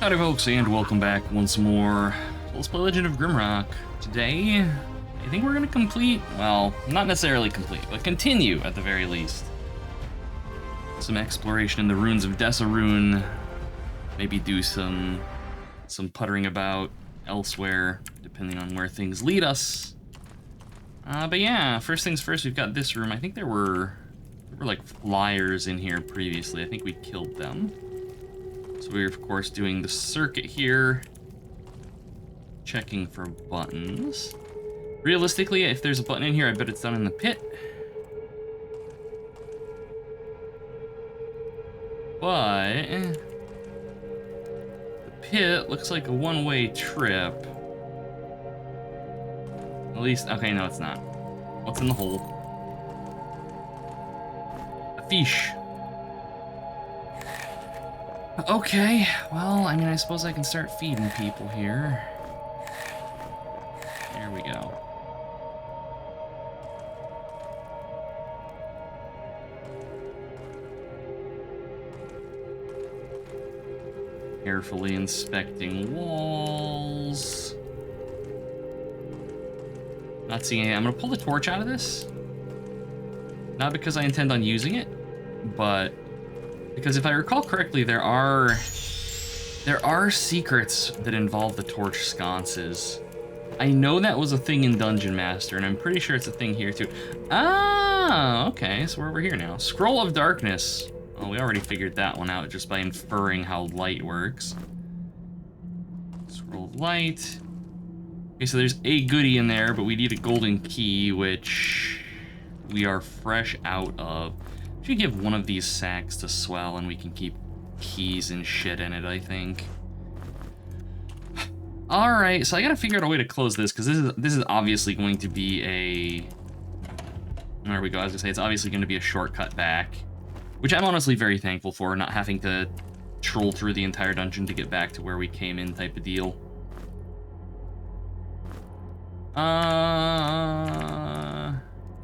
Howdy folks, and welcome back once more. Let's play Legend of Grimrock. Today, I think we're gonna complete, well, not necessarily complete, but continue at the very least. Some exploration in the ruins of Desarune. Maybe do some puttering about elsewhere, depending on where things lead us. But yeah, first things first, we've got this room. I think there were like flyers in here previously. I think we killed them. So we're, of course, doing the circuit here. Checking for buttons. Realistically, if there's a button in here, I bet it's down in the pit. But the pit looks like a one-way trip. At least, okay, no, it's not. What's in the hole? A fish. Okay, well, I mean, I suppose I can start feeding people here. There we go. Carefully inspecting walls. Not seeing anything. I'm gonna pull the torch out of this. Not because I intend on using it, but because if I recall correctly, there are secrets that involve the torch sconces. I know that was a thing in Dungeon Master, and I'm pretty sure it's a thing here too. Ah, okay, so we're over here now. Scroll of Darkness. Well, we already figured that one out just by inferring how light works. Scroll of Light. Okay, so there's a goodie in there, but we need a golden key, which we are fresh out of. We should give one of these sacks to Swell, and we can keep keys and shit in it, I think. All right, so I gotta figure out a way to close this, because this is obviously going to be a... There we go, I was gonna say, it's obviously going to be a shortcut back, which I'm honestly very thankful for, not having to troll through the entire dungeon to get back to where we came in type of deal.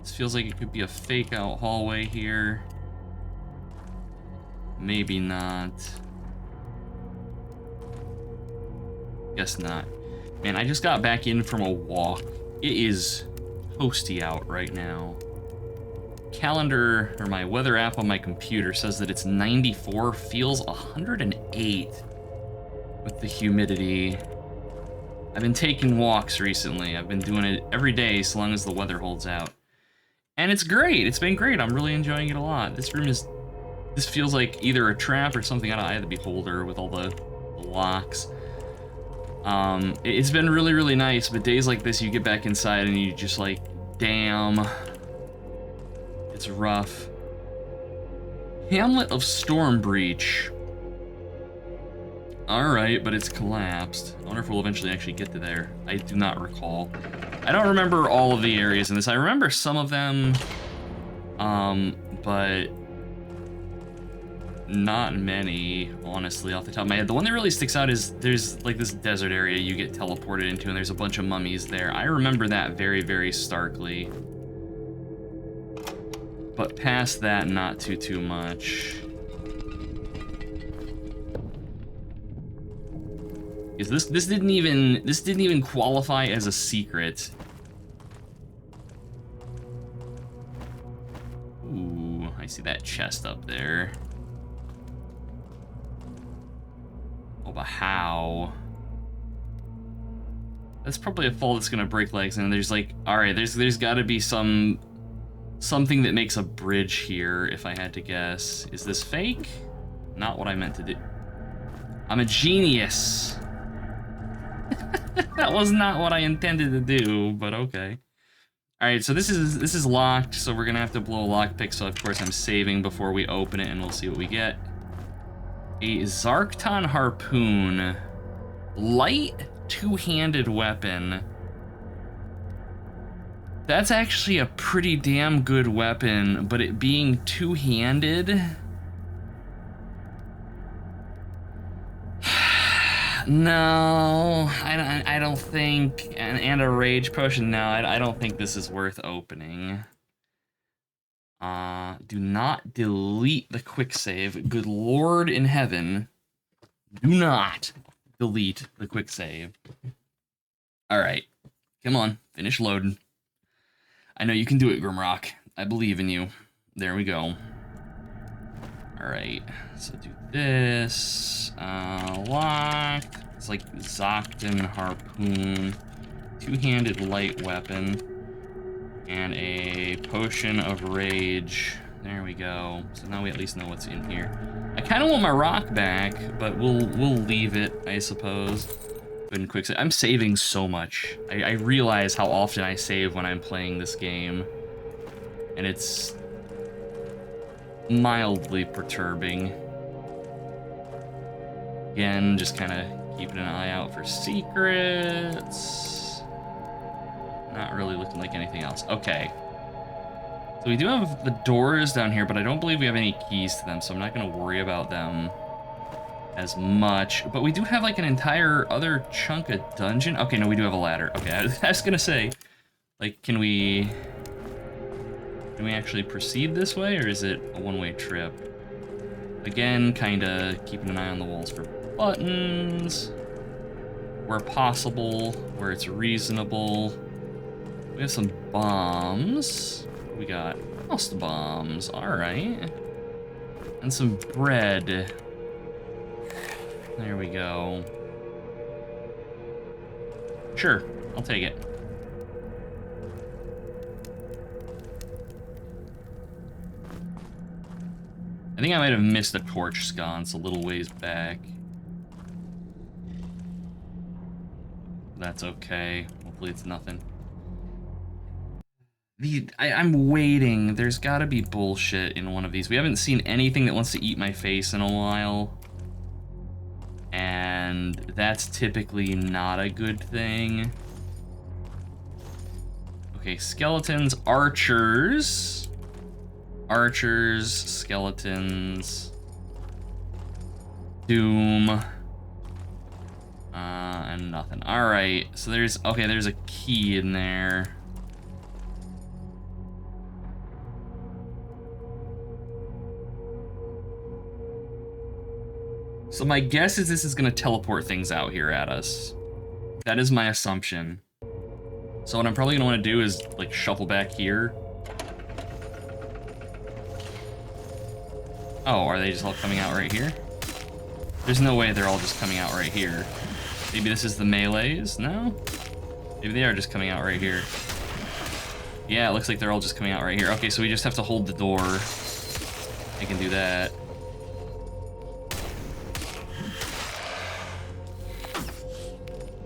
This feels like it could be a fake out hallway here. Maybe not. Guess not. Man, I just got back in from a walk. It is toasty out right now. Calendar, or my weather app on my computer, says that it's 94, feels 108 with the humidity. I've been taking walks recently. I've been doing it every day so long as the weather holds out. And it's great. It's been great. I'm really enjoying it a lot. This feels like either a trap or something out of Eye of the Beholder with all the locks. It's been really, really nice, but days like this, you get back inside and you just like, damn. It's rough. Hamlet of Stormbreach. Alright, but it's collapsed. I wonder if we'll eventually actually get to there. I do not recall. I don't remember all of the areas in this. I remember some of them, but not many, honestly, off the top of my head. The one that really sticks out is there's like this desert area you get teleported into, and there's a bunch of mummies there. I remember that very, very starkly. But past that, not too much. Because this didn't even qualify as a secret. Ooh, I see that chest up there. Oh, but how? That's probably a fall that's gonna break legs, and there's like, all right, there's got to be something that makes a bridge here. If I had to guess, is this fake? Not what I meant to do. I'm a genius. That was not what I intended to do, but okay. All right, so this is locked, so we're gonna have to blow a lockpick. So of course I'm saving before we open it, and we'll see what we get. A Zarkton harpoon, light two-handed weapon. That's actually a pretty damn good weapon, but it being two-handed. No, I don't think, and a rage potion, no, I don't think this is worth opening. Do not delete the quick save. Good Lord in heaven. Do not delete the quick save. All right. Come on. Finish loading. I know you can do it, Grimrock. I believe in you. There we go. All right. So do this. Locked. It's like Zocton Harpoon. Two-handed light weapon. And a potion of rage. There we go. So now we at least know what's in here. I kind of want my rock back, but we'll leave it, I suppose. Go ahead and quick save. I'm saving so much. I realize how often I save when I'm playing this game, and it's mildly perturbing. Again, just kind of keeping an eye out for secrets. Not really looking like anything else. Okay. So we do have the doors down here, but I don't believe we have any keys to them, so I'm not going to worry about them as much. But we do have like an entire other chunk of dungeon. Okay, no, we do have a ladder. Okay, I was going to say, like, can we actually proceed this way, or is it a one-way trip? Again, kind of keeping an eye on the walls for buttons, where possible, where it's reasonable. We have some bombs. We got most bombs, all right. And some bread. There we go. Sure, I'll take it. I think I might have missed a torch sconce a little ways back. That's okay. Hopefully it's nothing. I'm waiting. There's gotta be bullshit in one of these. We haven't seen anything that wants to eat my face in a while. And that's typically not a good thing. Okay, skeletons, archers. Archers, skeletons. Doom. And nothing. Alright, so there's a key in there. So my guess is this is gonna teleport things out here at us. That is my assumption. So what I'm probably gonna wanna do is like shuffle back here. Oh, are they just all coming out right here? There's no way they're all just coming out right here. Maybe this is the melees? No? Maybe they are just coming out right here. Yeah, it looks like they're all just coming out right here. Okay, so we just have to hold the door. I can do that.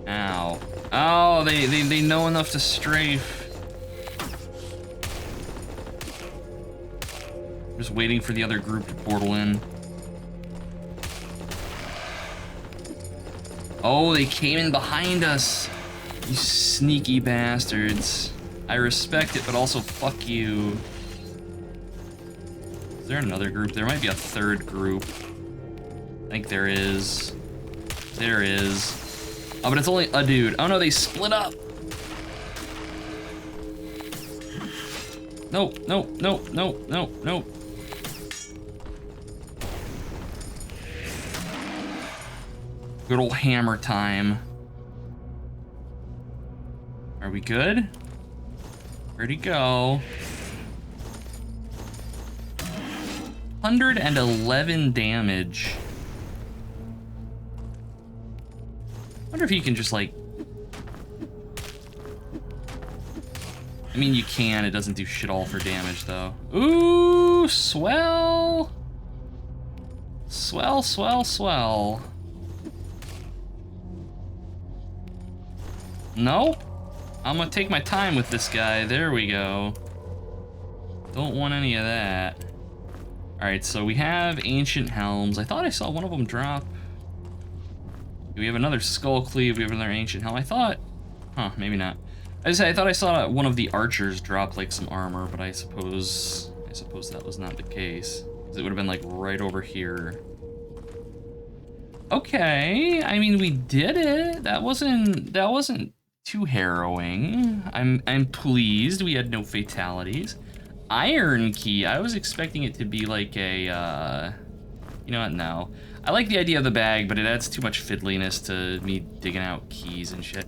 Ow. Oh, they know enough to strafe. Just waiting for the other group to portal in. Oh, they came in behind us. You sneaky bastards. I respect it, but also fuck you. Is there another group? There might be a third group. I think there is. There is. Oh, but it's only a dude. Oh no, they split up. No, no, no, no, no, no. Good old hammer time. Are we good? Where'd he go? 111 damage. Wonder if you can just like... I mean, you can. It doesn't do shit all for damage, though. Ooh, swell. Swell, swell, swell. No? I'm gonna take my time with this guy. There we go. Don't want any of that. Alright, so we have ancient helms. I thought I saw one of them drop. We have another skull cleave. We have another ancient helm. I thought... Huh, maybe not. I thought I saw one of the archers drop like some armor, but I suppose that was not the case. Because it would have been like right over here. Okay, I mean, we did it. That wasn't too harrowing. I'm pleased we had no fatalities. Iron key, I was expecting it to be like a, you know what, no. I like the idea of the bag, but it adds too much fiddliness to me digging out keys and shit.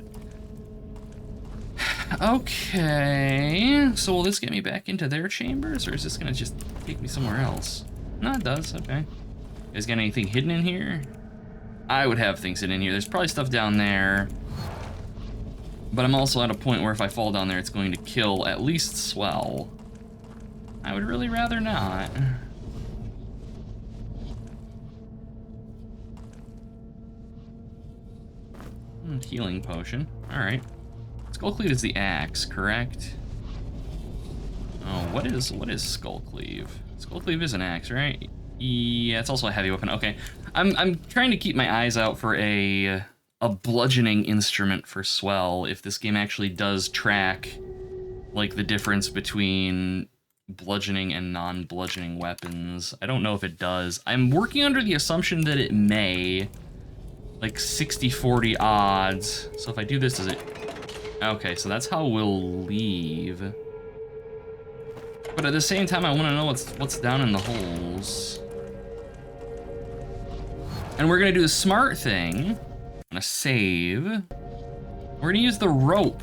Okay, so will this get me back into their chambers, or is this gonna just take me somewhere else? No, it does, okay. You guys got anything hidden in here? I would have things hidden in here. There's probably stuff down there. But I'm also at a point where if I fall down there, it's going to kill at least Swell. I would really rather not. Healing potion, all right. Skullcleave is the axe, correct? Oh, what is Skullcleave? Skullcleave is an axe, right? Yeah, it's also a heavy weapon. Okay, I'm trying to keep my eyes out for a bludgeoning instrument for Swell if this game actually does track like the difference between bludgeoning and non-bludgeoning weapons. I don't know if it does. I'm working under the assumption that it may, like 60-40 odds. So if I do this, does it? Okay, so that's how we'll leave. But at the same time, I want to know what's down in the holes. And we're gonna do the smart thing. I'm gonna save. We're gonna use the rope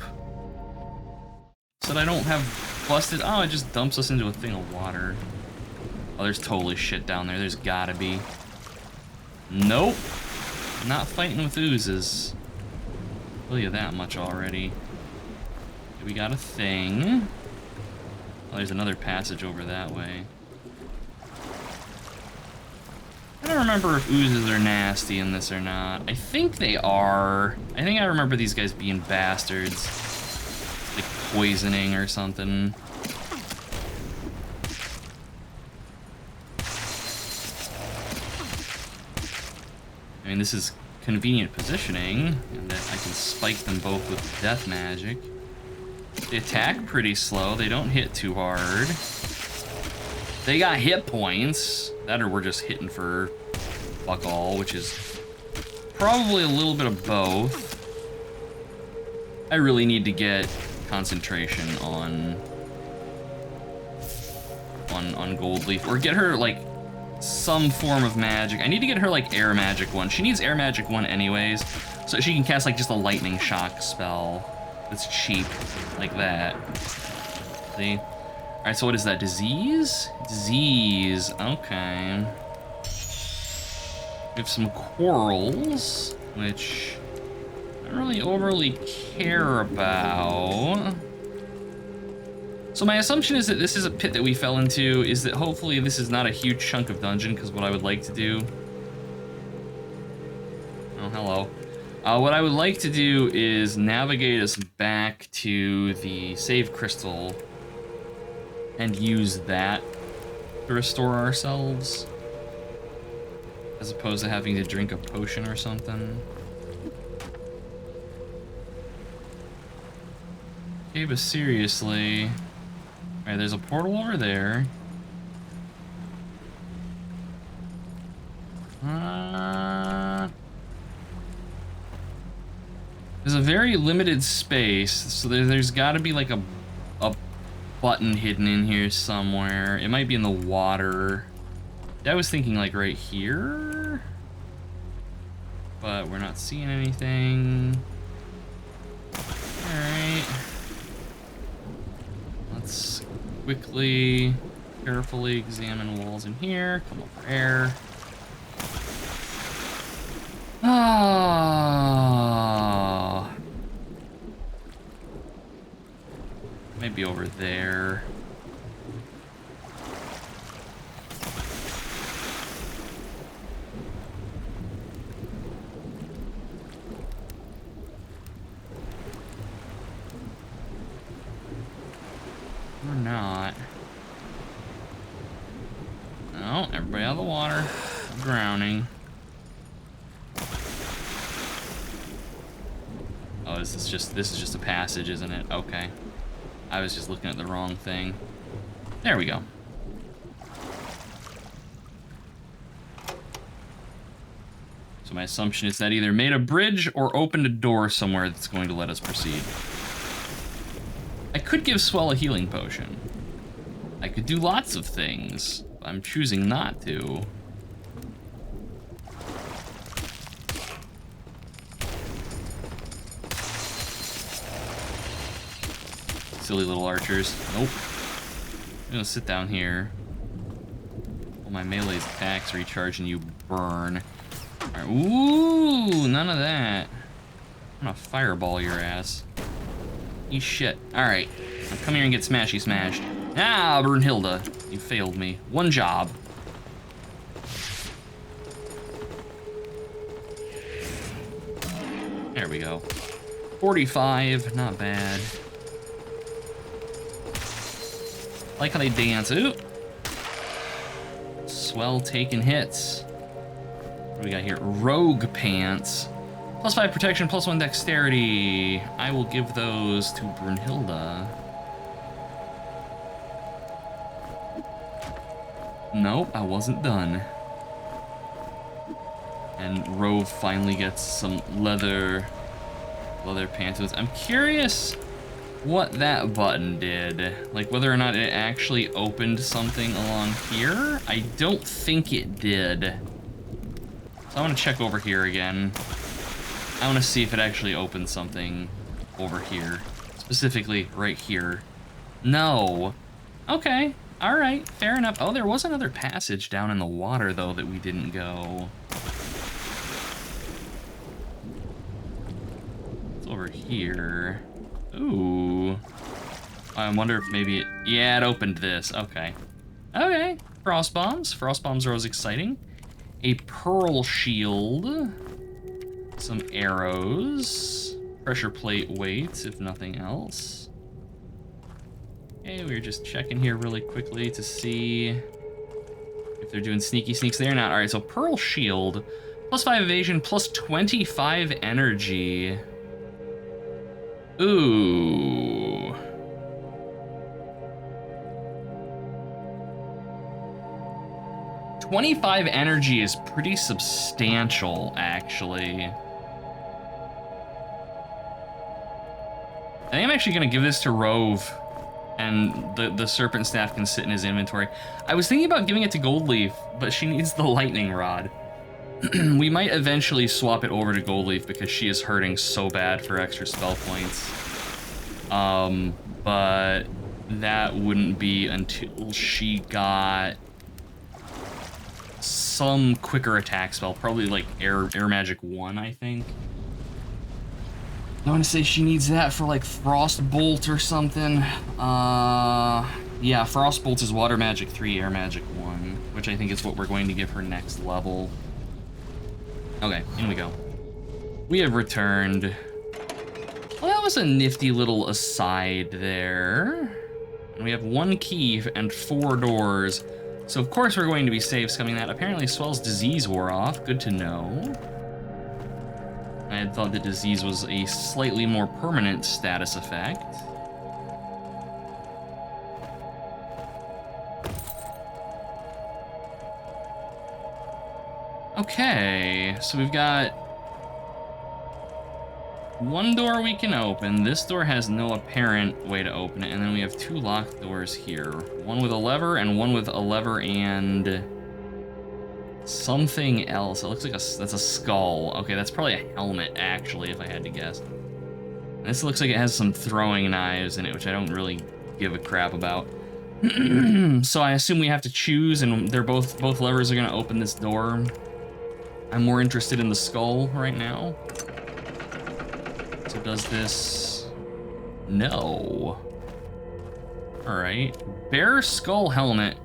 so that I don't have busted. Oh, it just dumps us into a thing of water. Oh, there's totally shit down there. There's gotta be. Nope. Not fighting with oozes. I'll tell you that much already. Okay, we got a thing. Oh, there's another passage over that way. I don't remember if oozes are nasty in this or not. I think they are. I think I remember these guys being bastards. Like poisoning or something. I mean, this is convenient positioning, and that I can spike them both with death magic. They attack pretty slow. They don't hit too hard. They got hit points. That or we're just hitting for fuck all, which is probably a little bit of both. I really need to get concentration on Gold Leaf, or get her like some form of magic. I need to get her like Air Magic 1. She needs Air Magic 1 anyways, so she can cast like just a lightning shock spell that's cheap, like that. See? All right, so what is that? Disease? Disease, okay. We have some corals, which I don't really overly care about. So my assumption is that this is a pit that we fell into, is that hopefully this is not a huge chunk of dungeon, because what I would like to do... Oh, hello. What I would like to do is navigate us back to the save crystal and use that to restore ourselves, as opposed to having to drink a potion or something. Okay, but seriously... All right, there's a portal over there. There's a very limited space, so there's got to be like a button hidden in here somewhere. It might be in the water. I was thinking like right here, but we're not seeing anything. All right. Let's quickly, carefully examine walls in here. Come over air. Ah. Maybe over there. Or not. No, everybody out of the water. I'm drowning. Oh, this is just a passage, isn't it? Okay. I was just looking at the wrong thing. There we go. So my assumption is that either made a bridge or opened a door somewhere that's going to let us proceed. I could give Swell a healing potion. I could do lots of things. I'm choosing not to. silly little archers. Nope. I'm gonna sit down here. While my melee's attacks recharge and you burn. Alright, ooh, none of that. I'm gonna fireball your ass. Eat shit. Alright, now come here and get smashy smashed. Ah, Brunhilde, you failed me. One job. There we go. 45, not bad. Like how they dance. Ooh. Swell taking hits. What do we got here? Rogue pants. +5 protection, +1 dexterity. I will give those to Brunhilde. Nope, I wasn't done. And Rove finally gets some leather pants. I'm curious what that button did. Like whether or not it actually opened something along here. I don't think it did. So I want to check over here again. I want to see if it actually opened something over here. Specifically right here. No. Okay. All right. Fair enough. Oh, there was another passage down in the water though that we didn't go. Over here. Ooh. I wonder if maybe yeah, it opened this. Okay. Okay. Frost bombs. Frost bombs are always exciting. A pearl shield. Some arrows. Pressure plate weights, if nothing else. Okay, we're just checking here really quickly to see if they're doing sneaky sneaks. They're not. Alright, so pearl shield. +5 evasion, +25 energy. Ooh. $25 energy is pretty substantial, actually. I think I'm actually gonna give this to Rove, and the Serpent Staff can sit in his inventory. I was thinking about giving it to Goldleaf, but she needs the Lightning Rod. We might eventually swap it over to Goldleaf because she is hurting so bad for extra spell points. But that wouldn't be until she got some quicker attack spell, probably like Air Magic 1, I think. I want to say she needs that for like Frost Bolt or something. Yeah, Frost Bolt is Water Magic 3, Air Magic 1, which I think is what we're going to give her next level. Okay, in we go. We have returned. Well, that was a nifty little aside there. And we have 1 key and 4 doors. So of course we're going to be safe scumming that. Apparently Swell's disease wore off. Good to know. I had thought that disease was a slightly more permanent status effect. Okay, so we've got 1 door we can open. This door has no apparent way to open it, and then we have 2 locked doors here. 1 with a lever and 1 with a lever and something else. It looks like that's a skull. Okay, that's probably a helmet, actually, if I had to guess. And this looks like it has some throwing knives in it, which I don't really give a crap about. So I assume we have to choose, and they're both levers are gonna open this door. I'm more interested in the skull right now. So does this? No. All right. Bear skull helmet,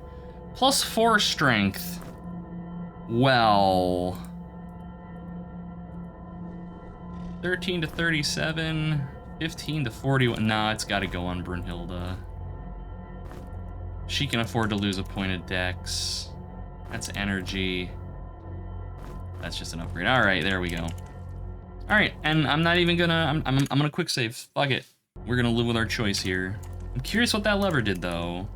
+4 strength. Well, 13 to 37, 15 to 41. Nah, it's got to go on Brunhilde. She can afford to lose a point of dex. That's energy. That's just an upgrade. All right, there we go. All right, and I'm not even gonna. I'm gonna quick save. Fuck it. We're gonna live with our choice here. I'm curious what that lever did though.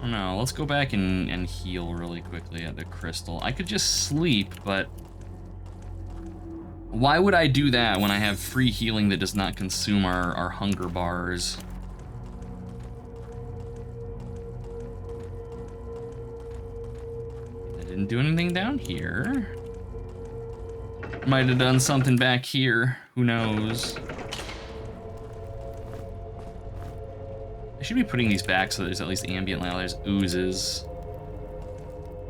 Oh no, let's go back and heal really quickly at the crystal. I could just sleep, but why would I do that when I have free healing that does not consume our hunger bars? I didn't do anything down here. Might have done something back here. Who knows? I should be putting these back so there's at least ambient light. There's oozes.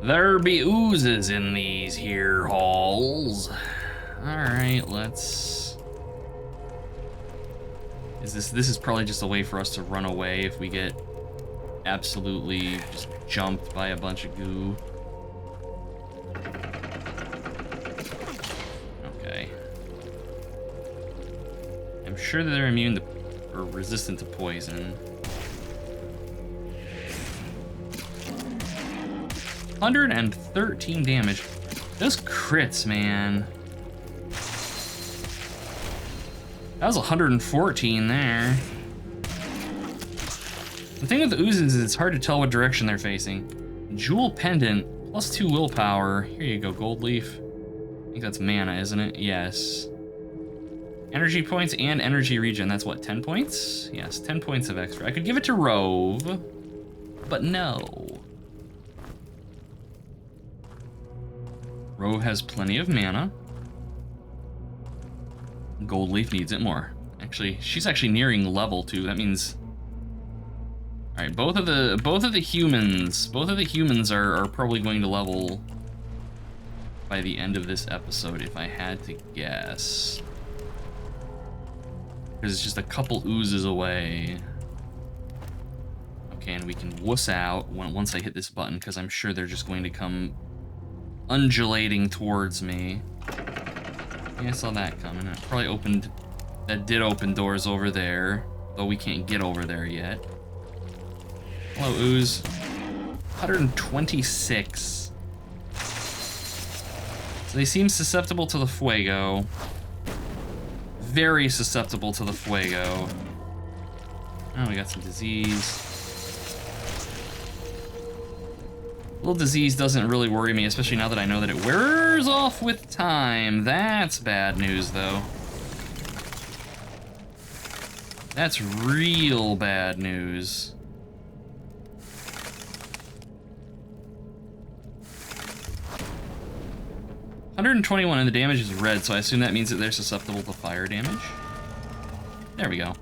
There be oozes in these here halls. Alright, let's... This is probably just a way for us to run away if we get absolutely just jumped by a bunch of goo. Okay. I'm sure that they're immune to, or resistant to poison. 113 damage. Those crits, man. That was 114 there. The thing with the oozes is it's hard to tell what direction they're facing. Jewel Pendant, +2 willpower. Here you go, Gold Leaf. I think that's mana, isn't it? Yes. Energy points and energy regen. That's what, 10 points? Yes, 10 points of extra. I could give it to Rove, but no. Rove has plenty of mana. Gold Leaf needs it more. Actually, she's actually nearing level 2. That means... Alright, both of the humans are probably going to level by the end of this episode, if I had to guess. Because it's just a couple oozes away. Okay, and we can wuss out once I hit this button, because I'm sure they're just going to come undulating towards me. Yeah, I saw that coming. It probably opened... That did open doors over there, though we can't get over there yet. Hello, ooze. 126. So they seem susceptible to the fuego. Very susceptible to the fuego. Oh, we got some disease. Little disease doesn't really worry me, especially now that I know that it wears off with time. That's bad news, though. That's real bad news. $121 and the damage is red, so I assume that means that they're susceptible to fire damage. There we go. All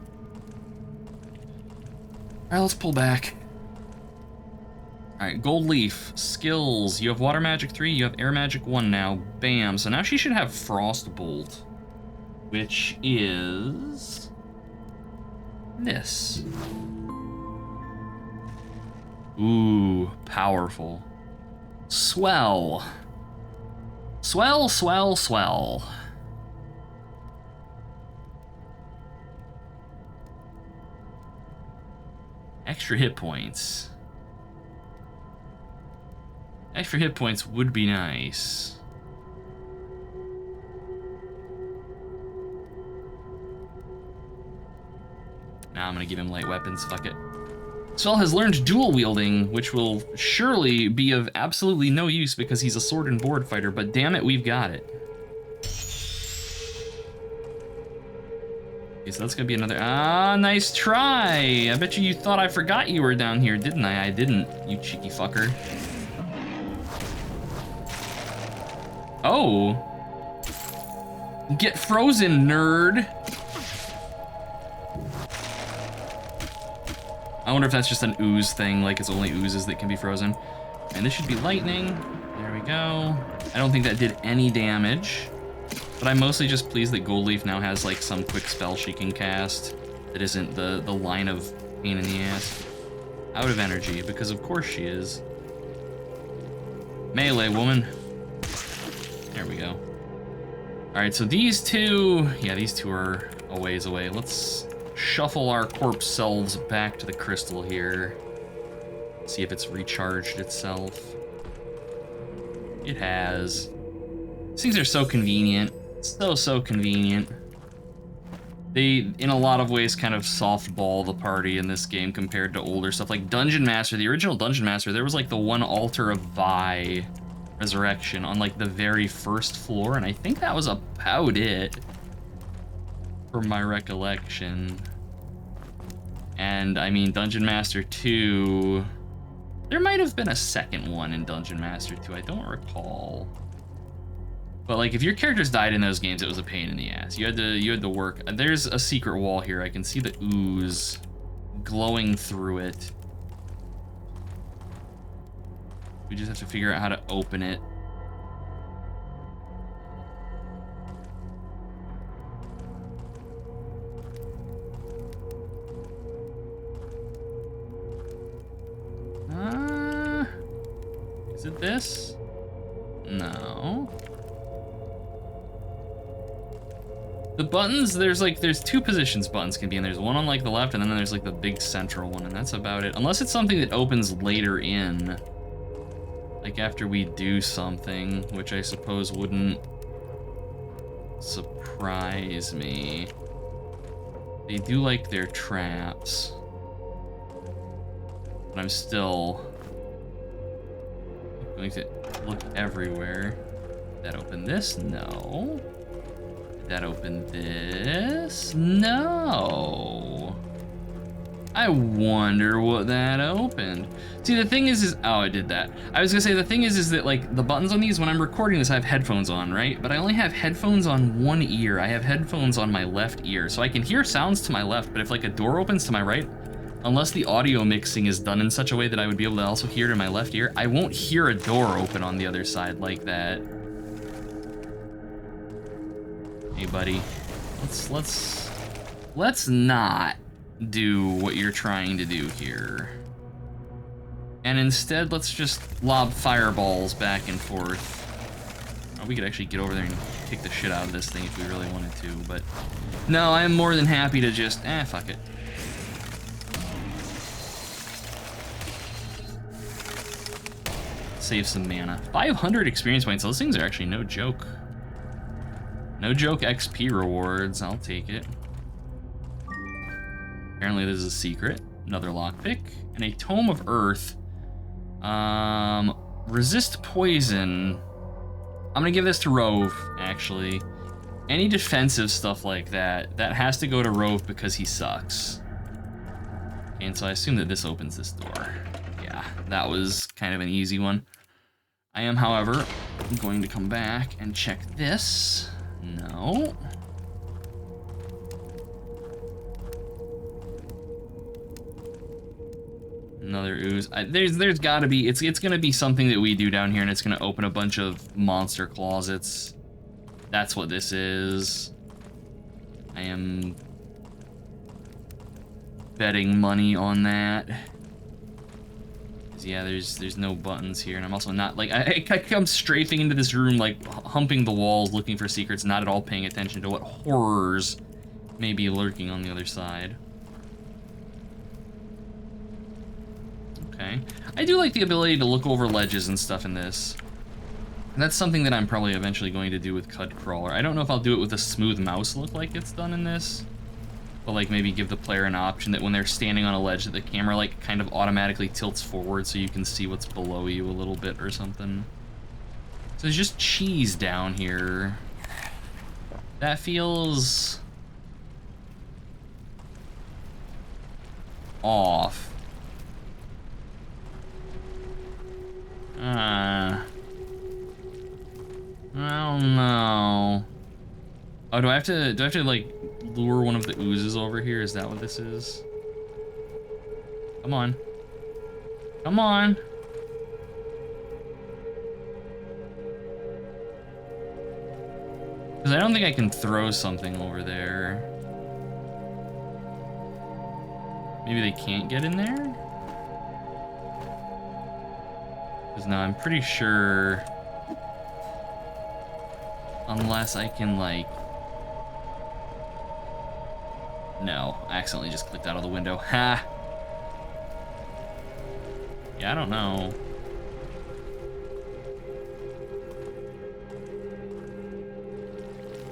right, let's pull back. All right, Gold Leaf, skills. You have Water Magic 3, you have Air Magic 1 now. Bam, so now she should have Frost Bolt, which is this. Ooh, powerful. Swell. Swell, swell, swell. Extra hit points. Extra hit points would be nice. Now I'm gonna give him light weapons, fuck it. Swell has learned dual wielding, which will surely be of absolutely no use because he's a sword and board fighter, but damn it, we've got it. Okay, so that's gonna be another, nice try. I bet you thought I forgot you were down here, didn't I? I didn't, you cheeky fucker. Oh. Get frozen, nerd. I wonder if that's just an ooze thing, like it's only oozes that can be frozen. And this should be lightning. There we go. I don't think that did any damage, but I'm mostly just pleased that Gold Leaf now has like some quick spell she can cast that isn't the line of pain in the ass. Out of energy, because of course she is. Melee woman. There we go. All right, so these two, yeah, these two are a ways away. Let's shuffle our corpse selves back to the crystal here. See if it's recharged itself. It has. These things are so convenient. So convenient. They, in a lot of ways, kind of softball the party in this game compared to older stuff. Like Dungeon Master, the original Dungeon Master, there was like the one altar of Vi Resurrection on like the very first floor, and I think that was about it from my recollection. And I mean, Dungeon Master 2, there might have been a second one in Dungeon Master 2, I don't recall. But like, if your characters died in those games, it was a pain in the ass. You had to work. There's a secret wall here. I can see the ooze glowing through it. We just have to figure out how to open it. Is it this? No. The buttons, there's two positions buttons can be in. There's one on like the left, and then there's like the big central one, and that's about it. Unless it's something that opens later in. Like after we do something, which I suppose wouldn't surprise me. They do like their traps. But I'm still going to look everywhere. Did that open this? No. Did that open this? No. I wonder what that opened. See, the thing is oh, it did that. I was gonna say, the thing is that like the buttons on these, when I'm recording this, I have headphones on, right? But I only have headphones on one ear. I have headphones on my left ear. So I can hear sounds to my left, but if like a door opens to my right, unless the audio mixing is done in such a way that I would be able to also hear it in my left ear, I won't hear a door open on the other side like that. Hey, buddy. Let's not do what you're trying to do here. And instead, let's just lob fireballs back and forth. Oh, we could actually get over there and kick the shit out of this thing if we really wanted to, but no, I'm more than happy to just, fuck it. Save some mana. 500 experience points. Those things are actually no joke. No joke XP rewards. I'll take it. Apparently this is a secret. Another lockpick. And a Tome of Earth. Resist poison. I'm gonna give this to Rove, actually. Any defensive stuff like that, that has to go to Rove because he sucks. And so I assume that this opens this door. Yeah, that was kind of an easy one. I am, however, going to come back and check this. No. Another ooze. There's gotta be, it's gonna be something that we do down here, and it's gonna open a bunch of monster closets. That's what this is. I am betting money on that. Yeah, there's no buttons here, and I'm also not, like, I come strafing into this room, like, humping the walls, looking for secrets, not at all paying attention to what horrors may be lurking on the other side. Okay. I do like the ability to look over ledges and stuff in this. And that's something that I'm probably eventually going to do with Cud Crawler. I don't know if I'll do it with a smooth mouse look like it's done in this. But like maybe give the player an option that when they're standing on a ledge that the camera like kind of automatically tilts forward so you can see what's below you a little bit or something. So there's just cheese down here. That feels off. I don't know. Oh, do I have to like lure one of the oozes over here? Is that what this is? Come on. Come on. Because I don't think I can throw something over there. Maybe they can't get in there? Because no, I'm pretty sure... Unless I can, like... No, I accidentally just clicked out of the window. Ha! Yeah, I don't know.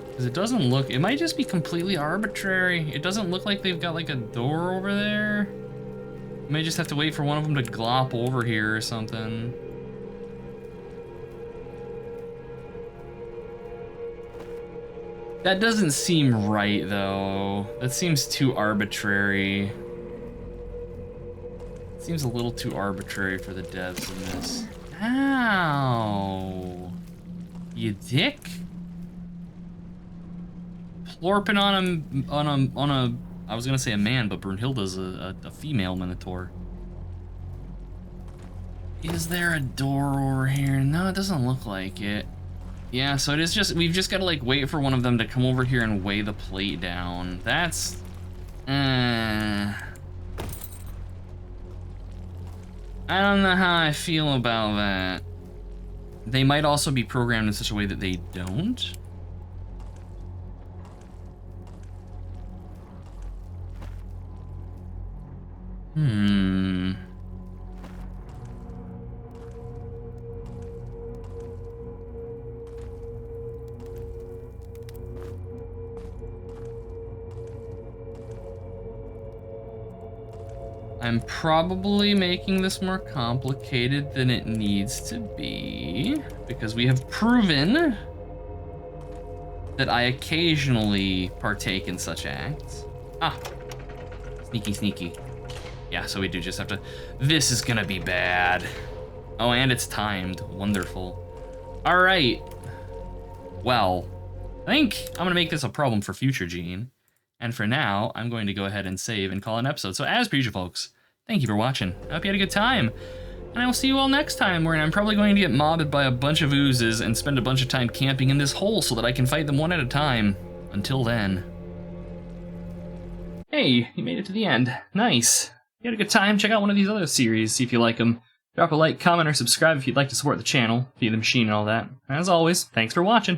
Because it doesn't look... It might just be completely arbitrary. It doesn't look like they've got, like, a door over there. You may just have to wait for one of them to glop over here or something. That doesn't seem right, though. That seems too arbitrary. It seems a little too arbitrary for the devs in this. Ow! You dick? Plorping on a I was gonna say a man, but Brunhilde's a female Minotaur. Is there a door over here? No, it doesn't look like it. Yeah, so it is just, we've just gotta like wait for one of them to come over here and weigh the plate down. That's, I don't know how I feel about that. They might also be programmed in such a way that they don't. I'm probably making this more complicated than it needs to be, because we have proven that I occasionally partake in such acts. Ah, sneaky, sneaky. Yeah, so we do just have to, this is gonna be bad. Oh, and it's timed, wonderful. All right, well, I think I'm gonna make this a problem for future Gene. And for now, I'm going to go ahead and save and call an episode. So as per usual, folks, thank you for watching. I hope you had a good time. And I will see you all next time, where I'm probably going to get mobbed by a bunch of oozes and spend a bunch of time camping in this hole so that I can fight them one at a time. Until then. Hey, you made it to the end. Nice. You had a good time? Check out one of these other series, see if you like them. Drop a like, comment, or subscribe if you'd like to support the channel, Feed the Machine and all that. As always, thanks for watching.